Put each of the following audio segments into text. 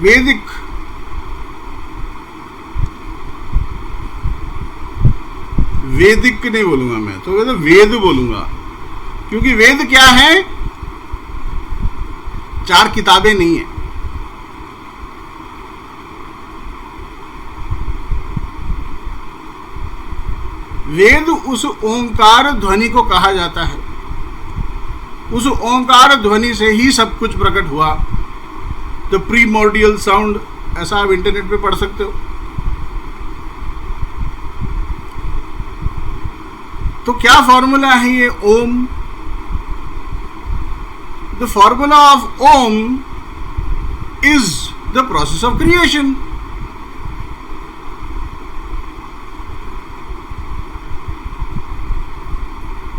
वैदिक वैदिक नहीं बोलूंगा मैं, तो वेद बोलूंगा, क्योंकि वेद क्या है? 4 किताबें नहीं है। वेद उस ओंकार ध्वनि को कहा जाता है, उस ओंकार ध्वनि से ही सब कुछ प्रकट हुआ। द प्रीमोर्डियल साउंड, ऐसा आप इंटरनेट पे पढ़ सकते हो। तो क्या फॉर्मूला है ये Om? The formula of Om is the process of creation.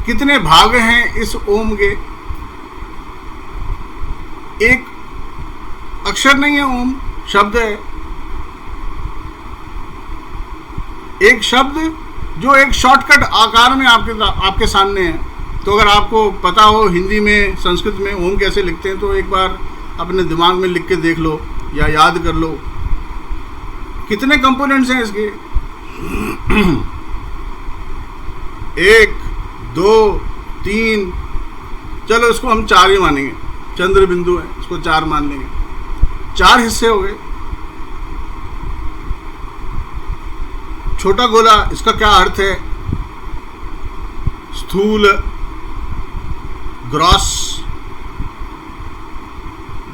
कितने भाग हैं इस ओम के? एक अक्षर नहीं है ओम, शब्द है। एक शब्द जो एक शॉर्टकट आकार में आपके सामने है। तो अगर आपको पता हो हिंदी में, संस्कृत में ओम कैसे लिखते हैं, तो एक बार अपने दिमाग में लिख के देख लो या याद कर लो। कितने कंपोनेंट्स हैं इसके? 1 2 3, चलो इसको हम 4 ही मानेंगे, चंद्र बिंदु है, इसको 4 मान लेंगे। 4 हिस्से हो गए। छोटा गोला, इसका क्या अर्थ है? स्थूल, ग्रॉस,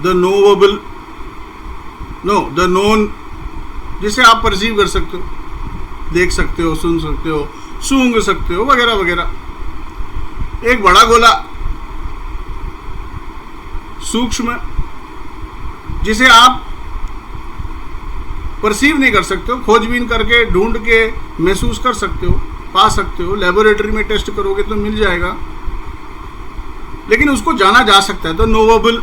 द नोवेबल, द नोन, जिसे आप परसीव कर सकते हो, देख सकते हो, सुन सकते हो, सूंघ सकते हो, वगैरह वगैरह। एक बड़ा गोला, सूक्ष्म, जिसे आप परसीव नहीं कर सकते हो, खोजबीन करके ढूंढ के महसूस कर सकते हो, पा सकते हो, लेबोरेटरी में टेस्ट करोगे तो मिल जाएगा, लेकिन उसको जाना जा सकता है। तो नोवेबल।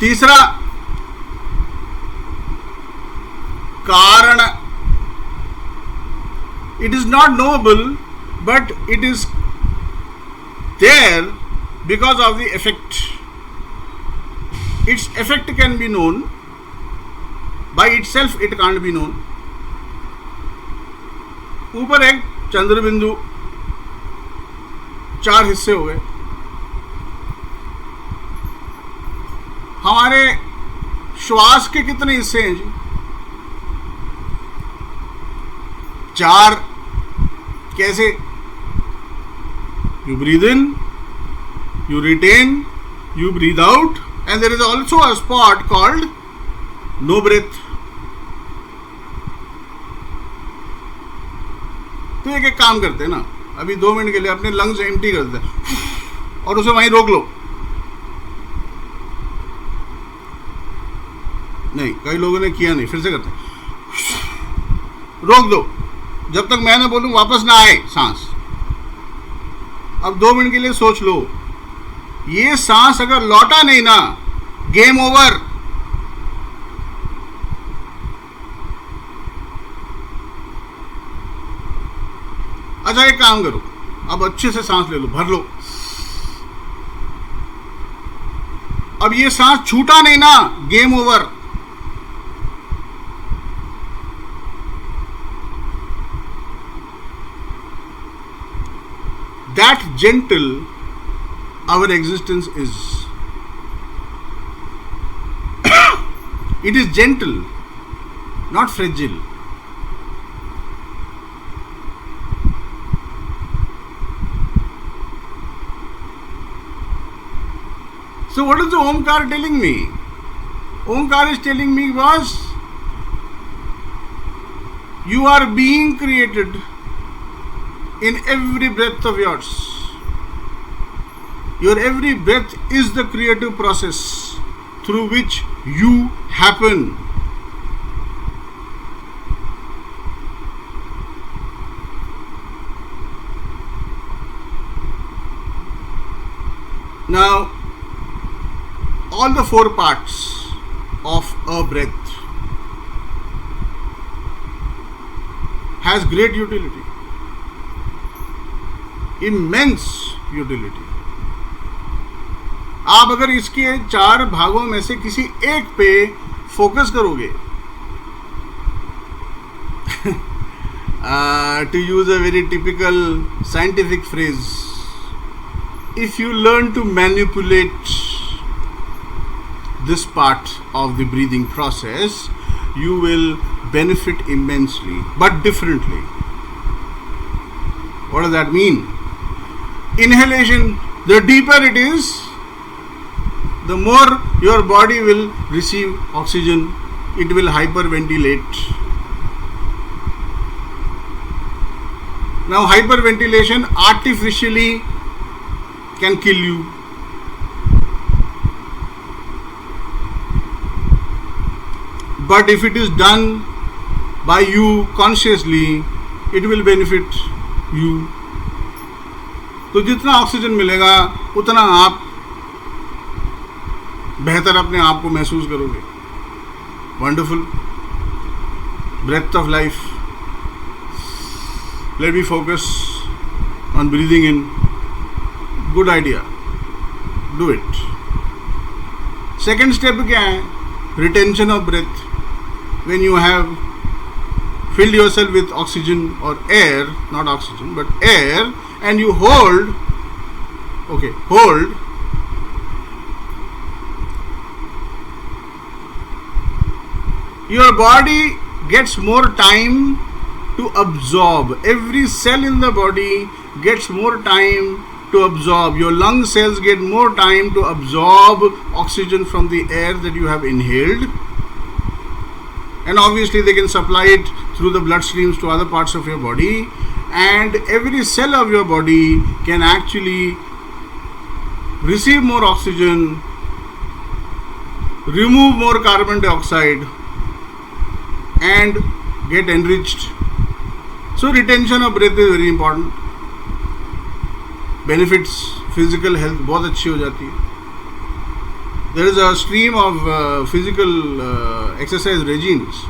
तीसरा, कारण। It is not knowable, but it is there because of the effect. It's effect can be known, by itself it can't be known। ऊपर एक चंद्र बिंदु, 4 हिस्से हो गए। हमारे श्वास के कितने हिस्से हैं जी? 4। कैसे? You breathe in, you retain, you breathe out, and there is also a spot called no breath। तो एक काम करते हैं ना, अभी 2 मिनट के लिए अपने लंग्स एम्प्टी कर देते हैं और उसे वहीं रोक लो। नहीं, कई लोगों ने किया नहीं, फिर से करते हैं। रोक दो, जब तक मैं ना बोलूं वापस ना आए सांस। अब 2 मिनट के लिए सोच लो, ये सांस अगर लौटा नहीं ना, गेम ओवर। अच्छा, एक काम करो, अब अच्छे से सांस ले लो, भर लो। अब ये सांस छूटा नहीं ना, game over. That gentle our existence is। It is gentle, not fragile। So what is the Omkar telling me? Omkar is telling me was, you are being created in every breath of yours। Your every breath is the creative process through which you happen। Now, all the 4 parts of a breath has great utility, immense utility। आप अगर इसके 4 भागों में से किसी एक पे focus करोगे, to use a very typical scientific phrase, if you learn to manipulate this part of the breathing process, you will benefit immensely, but differently. What does that mean? Inhalation, the deeper it is, the more your body will receive oxygen, it will hyperventilate. Now hyperventilation artificially can kill you. But if it is done by you consciously, it will benefit you. तो जितना oxygen मिलेगा उतना आप बेहतर अपने आप को महसूस करोगे. Wonderful. Breath of life. Let me focus on breathing in. Good idea. Do it. Second step क्या है? Retention of breath. When you have filled yourself with oxygen or air, not oxygen, but air, and you hold, hold. Your body gets more time to absorb. Every cell in the body gets more time to absorb. Your lung cells get more time to absorb oxygen from the air that you have inhaled, and obviously they can supply it through the blood streams to other parts of your body, and every cell of your body can actually receive more oxygen, remove more carbon dioxide, and get enriched. So retention of breath is very important. Benefits physical health बहुत अच्छी हो जाती है. There is a stream of physical exercise regimes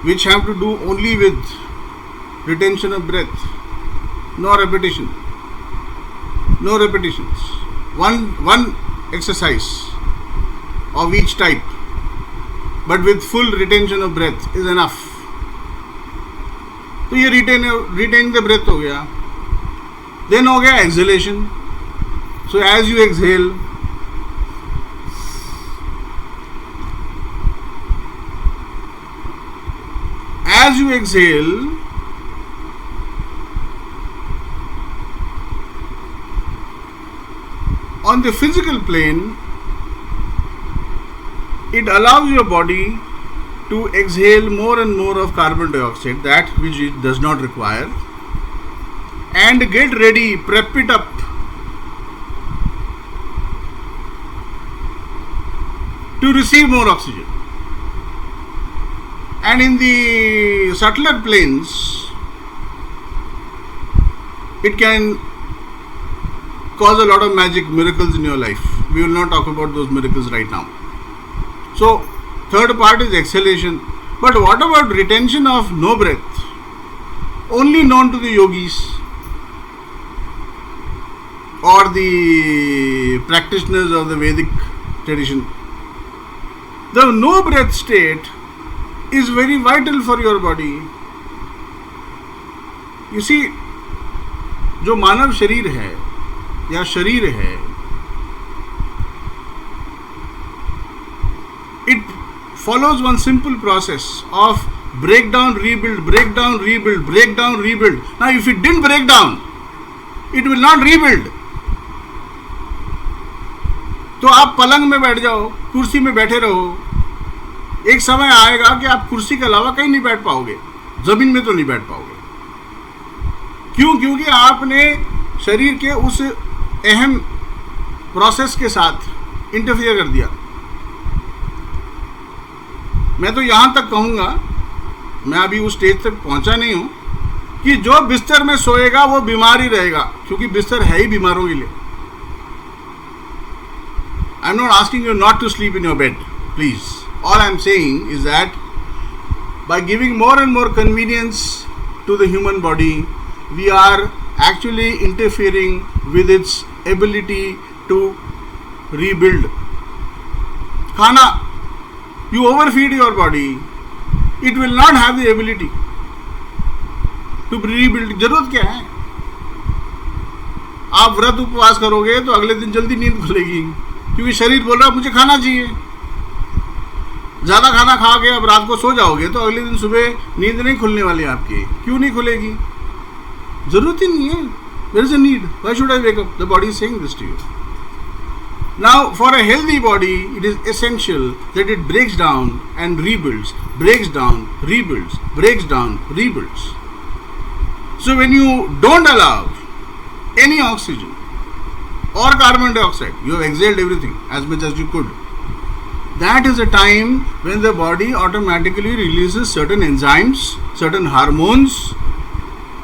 which have to do only with retention of breath. No repetition. No repetitions. One exercise of each type, but with full retention of breath is enough. तो ये retain the breath हो गया. Then हो गया exhalation. So as you exhale, on the physical plane, it allows your body to exhale more and more of carbon dioxide, that which it does not require, and get ready, prep it up to receive more oxygen. And in the subtler planes, it can cause a lot of magic miracles in your life. We will not talk about those miracles right now. So third part is exhalation. But what about retention of no breath? Only known to the yogis or the practitioners of the Vedic tradition. The no breath state is very vital for your body. You see, जो मानव शरीर है या शरीर है, it follows one simple process of breakdown, rebuild, breakdown, rebuild, breakdown, rebuild. Now if it didn't break down, it will not rebuild. तो आप पलंग में बैठ जाओ, कुर्सी में बैठे रहो, एक समय आएगा कि आप कुर्सी के अलावा कहीं नहीं बैठ पाओगे, जमीन में तो नहीं बैठ पाओगे. क्यों? क्योंकि आपने शरीर के उस अहम प्रोसेस के साथ इंटरफियर कर दिया. मैं तो यहाँ तक कहूँगा, मैं अभी उस स्टेज तक पहुँचा नहीं हूँ कि जो बिस्तर में सोएगा वो बीमार ही रहेगा, क्योंकि बिस्तर है ही बीमारों के लिए. I am not asking you not to sleep in your bed, please. All I am saying is that by giving more and more convenience to the human body, we are actually interfering with its ability to rebuild. खाना, you overfeed your body, it will not have the ability to rebuild. जरूरत क्या है? आप व्रत उपवास करोगे तो अगले दिन जल्दी नींद खुलेगी, क्योंकि शरीर बोल रहा है मुझे खाना चाहिए. ज़्यादा खाना खा के अब रात को सो जाओगे तो अगले दिन सुबह नींद नहीं खुलने वाली आपकी. क्यों नहीं खुलेगी? ज़रूरत ही नहीं है. There is a need. Why should I wake up? The body is saying this to you. Now, for a healthy body, it is essential that it breaks down and rebuilds, breaks down, rebuilds, breaks down, rebuilds. So when you don't allow any oxygen or carbon dioxide, you have exhaled everything as much as you could. That is a time when the body automatically releases certain enzymes, certain hormones.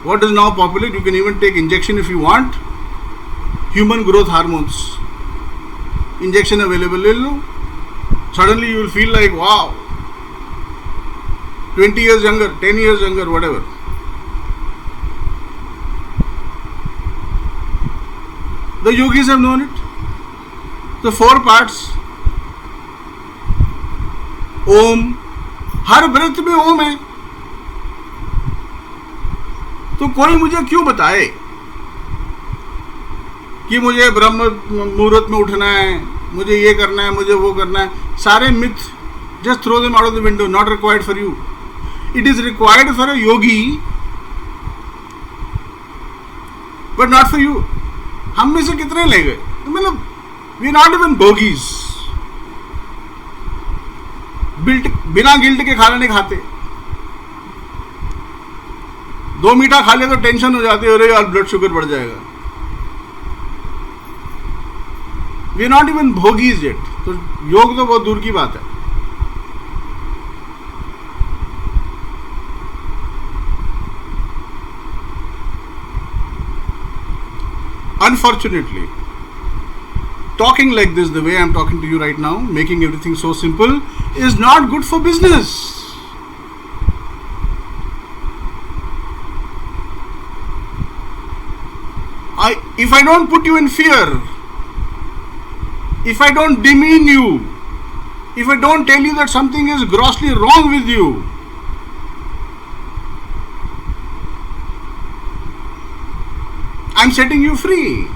What is now popular, you can even take injection if you want, human growth hormones. Injection available, le lo. Suddenly you will feel like, wow, 20 years younger, 10 years younger, whatever. The yogis have known it. The 4 parts. Om, हर breath में ओम है. तो कोई मुझे क्यों बताए कि मुझे ब्रह्म मुहूर्त में उठना है, मुझे ये करना है, मुझे वो करना है. सारे myth, just throw them out of the window. Not required for you. It is required for a yogi but not for you. हम में से कितने ले गए, मतलब वी नॉट इवन भोगीज. बिना गिल्ट के खाना नहीं खाते. 2 मीठा खा ले तो टेंशन हो जाती है, अरे यार ब्लड शुगर बढ़ जाएगा. We are not even bhogis yet. तो योग तो बहुत दूर की बात है. Unfortunately, talking like this, the way I am talking to you right now, making everything so simple, is not good for business. If I don't put you in fear, if I don't demean you, if I don't tell you that something is grossly wrong with you, I'm setting you free.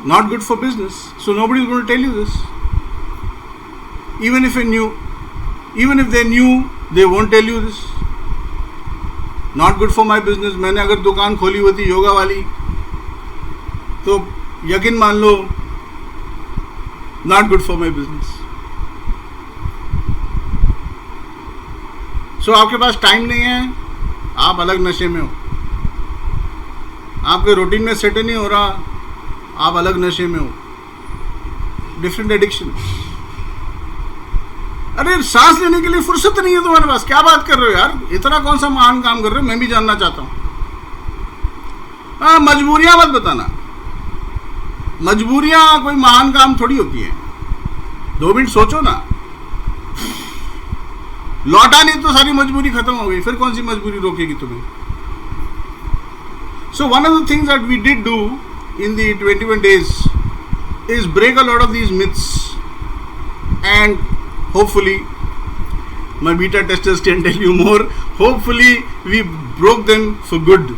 Not good for business. So nobody is going to tell you this. Even if they knew, they won't tell you this. Not good for my business. मैंने अगर दुकान खोली होती योगा वाली तो यकीन मान लो, not good for my business. So आपके पास टाइम नहीं है, आप अलग नशे में हो. आपके रूटीन में सेट नहीं हो रहा, आप अलग नशे में हो. Different addiction. अरे सांस लेने के लिए फुर्सत नहीं है तुम्हारे पास. क्या बात कर रहे हो यार, इतना कौन सा महान काम कर रहे हो, मैं भी जानना चाहता हूँ. हाँ, मजबूरियां मत बताना. मजबूरियां कोई महान काम थोड़ी होती हैं. 2 मिनट सोचो ना. लौटा नहीं तो सारी मजबूरी खत्म हो गई, फिर कौन सी मजबूरी रोकेगी तुम्हें. So one of the things that we did do in the 21 days is break a lot of these myths, and hopefully my beta testers can tell you more. Hopefully we broke them for good.